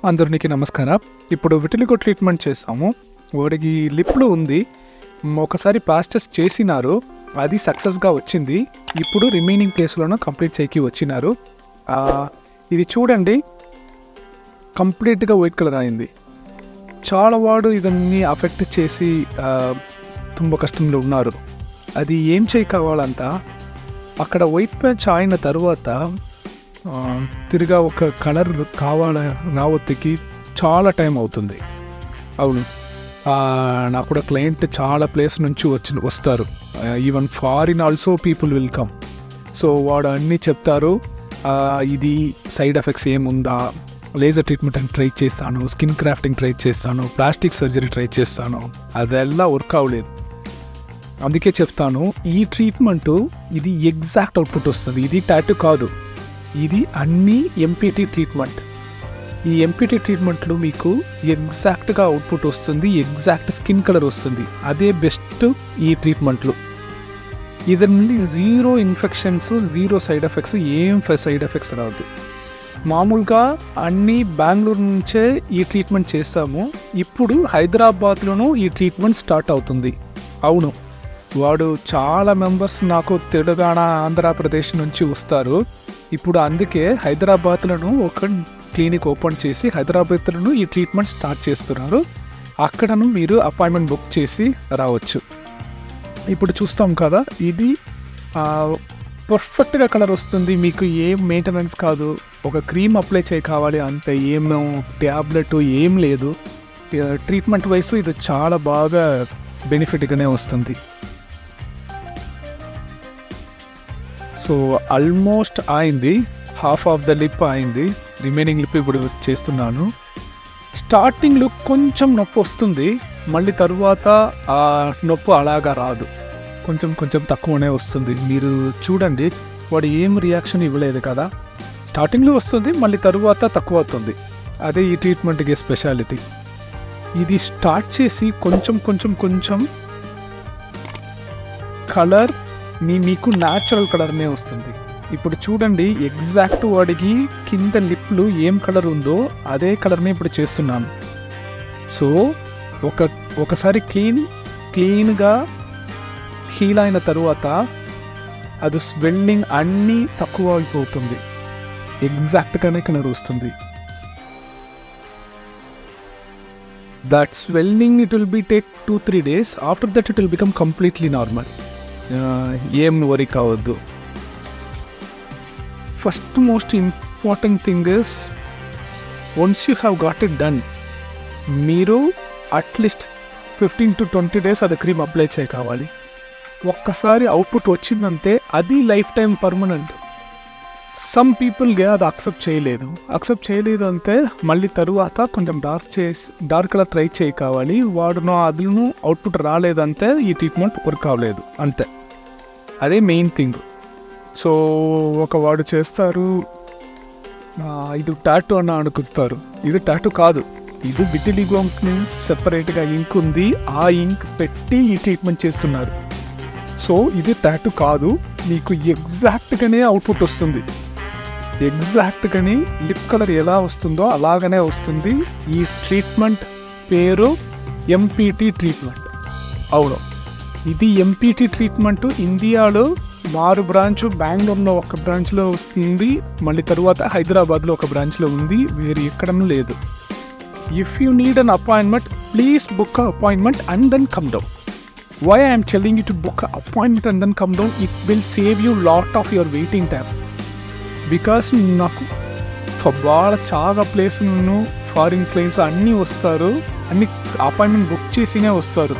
అందరికి నమస్కారం. ఇప్పుడు విటిలిగో ట్రీట్మెంట్ చేస్తాము. వాడికి లిప్లో ఉంది, ఒకసారి పాస్టర్స్ చేసినారు, అది సక్సెస్గా వచ్చింది. ఇప్పుడు రిమైనింగ్ ప్లేస్లోనూ కంప్లీట్ చేయకి వచ్చినారు. ఇది చూడండి, కంప్లీట్గా వైట్ కలర్ అయింది. చాలా వాడు ఇదన్నీ అఫెక్ట్ చేసి ತುಂಬ కష్టంలో ఉన్నారు. అది ఏం కావాలంట, అక్కడ వైట్ ప్యాచ్ అయిన తర్వాత తిరిగా ఒక కలర్ రావత్తికి చాలా టైం అవుతుంది. అవును, నాకు కూడా క్లయింట్ చాలా ప్లేస్ నుంచి వస్తారు. Even foreign also people will come. So వాడు అన్నీ చెప్తారు, ఇది సైడ్ ఎఫెక్ట్స్ ఏముందా, లేజర్ ట్రీట్మెంట్ అని ట్రై చేస్తాను, స్కిన్ క్రాఫ్టింగ్ ట్రై చేస్తాను, ప్లాస్టిక్ సర్జరీ ట్రై చేస్తాను, అదెల్లా వర్క్ అవ్వలేదు. అందుకే చెప్తాను, ఈ ట్రీట్మెంటు ఇది ఎగ్జాక్ట్ అవుట్పుట్ వస్తుంది. ఇది టాటూ కాదు, ఇది అన్నీ ఎంపీటీ ట్రీట్మెంట్. ఈ ఎంపీటీ ట్రీట్మెంట్లో మీకు ఎగ్జాక్ట్గా అవుట్పుట్ వస్తుంది, ఎగ్జాక్ట్ స్కిన్ కలర్ వస్తుంది. అదే బెస్ట్ ఈ ట్రీట్మెంట్లో. ఇది నుండి zero infections, zero side effects, ఏం సైడ్ ఎఫెక్ట్స్ రాదు. మామూలుగా అన్నీ బెంగళూరు నుంచే ఈ ట్రీట్మెంట్ చేస్తాము. ఇప్పుడు హైదరాబాద్లోనూ ఈ ట్రీట్మెంట్ స్టార్ట్ అవుతుంది. అవును, వాడు చాలా మెంబర్స్ నాకు తెలంగాణ, ఆంధ్రప్రదేశ్ నుంచి వస్తారు. ఇప్పుడు అందుకే హైదరాబాద్లను ఒక క్లినిక్ ఓపెన్ చేసి హైదరాబాద్లను ఈ ట్రీట్మెంట్ స్టార్ట్ చేస్తున్నారు. అక్కడను మీరు అపాయింట్మెంట్ బుక్ చేసి రావచ్చు. ఇప్పుడు చూస్తాం కదా, ఇది పర్ఫెక్ట్గా కలర్ వస్తుంది. మీకు ఏం మెయింటెనెన్స్ కాదు, ఒక క్రీమ్ అప్లై కావాలి అంతే, ఏం ట్యాబ్లెట్ ఏం లేదు. ట్రీట్మెంట్ వైస్ ఇది చాలా బాగా బెనిఫిట్గానే వస్తుంది. సో ఆల్మోస్ట్ అయింది, హాఫ్ ఆఫ్ ద లిప్ అయింది, రిమైనింగ్ లిప్ ఇప్పుడు చేస్తున్నాను. స్టార్టింగ్లో కొంచెం నొప్పి వస్తుంది, మళ్ళీ తరువాత ఆ నొప్పి అలాగా రాదు, కొంచెం కొంచెం తక్కువనే వస్తుంది. మీరు చూడండి, వాడు ఏం రియాక్షన్ ఇవ్వలేదు కదా. స్టార్టింగ్లో వస్తుంది, మళ్ళీ తరువాత తక్కువ అవుతుంది. అదే ఈ ట్రీట్మెంట్కి స్పెషాలిటీ. ఇది స్టార్ట్ చేసి కొంచెం కొంచెం కొంచెం కలర్ మీకు న్యాచురల్ కలర్నే వస్తుంది. ఇప్పుడు చూడండి, ఎగ్జాక్ట్ వాడికి కింద లిప్లు ఏం కలర్ ఉందో అదే కలర్ని ఇప్పుడు చేస్తున్నాను. సో ఒకసారి క్లీన్గా హీల్ అయిన తరువాత అది స్వెల్లింగ్ అన్నీ తక్కువ అయిపోతుంది, ఎగ్జాక్ట్గానే కలర్ వస్తుంది. That swelling it will be take 2-3 days. After that it will become completely normal. ఏం వరీ కావద్దు. First most important thing is, once you have got it done, మీరు అట్లీస్ట్ 15 to 20 days అది cream apply కావాలి. ఒక్కసారి output వచ్చిందంటే అది life time permanent. Some పీపుల్గా అది accept చేయలేదు అంటే మళ్ళీ తరువాత కొంచెం డార్క్ కలర్ ట్రై కావాలి. వాడును అదును అవుట్పుట్ రాలేదంటే ఈ ట్రీట్మెంట్ వర్క్ అవ్వలేదు అంతే. అదే మెయిన్ థింగ్. సో వాడు చేస్తారు, ఇది టాటూ అని అనుకుంటారు. ఇది టాటూ కాదు, ఇది విటిలిగో సెపరేట్గా ఇంక్ ఉంది, ఆ ఇంక్ పెట్టి ఈ ట్రీట్మెంట్ చేస్తున్నారు. సో ఇది టాటూ కాదు, మీకు ఎగ్జాక్ట్గానే అవుట్పుట్ వస్తుంది. ఎగ్జాక్ట్గాని లిప్ కలర్ ఎలా వస్తుందో అలాగనే వస్తుంది. ఈ ట్రీట్మెంట్ పేరు ఎంపీటీ ట్రీట్మెంట్. అవును, ఇది ఎంపీటీ ట్రీట్మెంట్. ఇండియాలో 6 బ్రాంచ్, బెంగళూరులో ఒక బ్రాంచ్లో వస్తుంది, మళ్ళీ తరువాత హైదరాబాద్లో ఒక బ్రాంచ్లో ఉంది, వేరే ఎక్కడనూ లేదు. If you need an appointment, please book a appointment and then come down. Why I'm telling you to book a appointment and then come down? It will save you lot of your waiting time. Because నాకు చాలా ప్లేసులను, foreign clients అన్నీ వస్తారు, అన్ని appointment book చేసినే వస్తారు.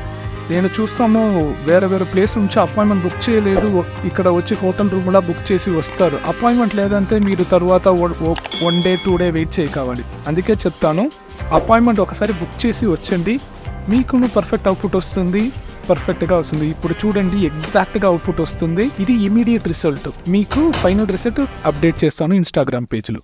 నేను చూస్తాను, వేరే place నుంచి అపాయింట్మెంట్ బుక్ చేయలేదు, ఇక్కడ వచ్చి హోటల్ రూమ్లో బుక్ చేసి వస్తారు. అపాయింట్మెంట్ లేదంటే మీరు తర్వాత 1 day 2 day వెయిట్ కావాలి. అందుకే చెప్తాను, అపాయింట్మెంట్ ఒకసారి బుక్ చేసి వచ్చండి, మీకు పర్ఫెక్ట్ అవుట్పుట్ వస్తుంది, పర్ఫెక్ట్గా వస్తుంది. ఇప్పుడు చూడండి, ఎగ్జాక్ట్గా అవుట్పుట్ వస్తుంది. ఇది ఇమీడియట్ రిజల్ట్. మీకు ఫైనల్ రిజల్ట్ అప్డేట్ చేస్తాను ఇన్స్టాగ్రామ్ పేజ్లో.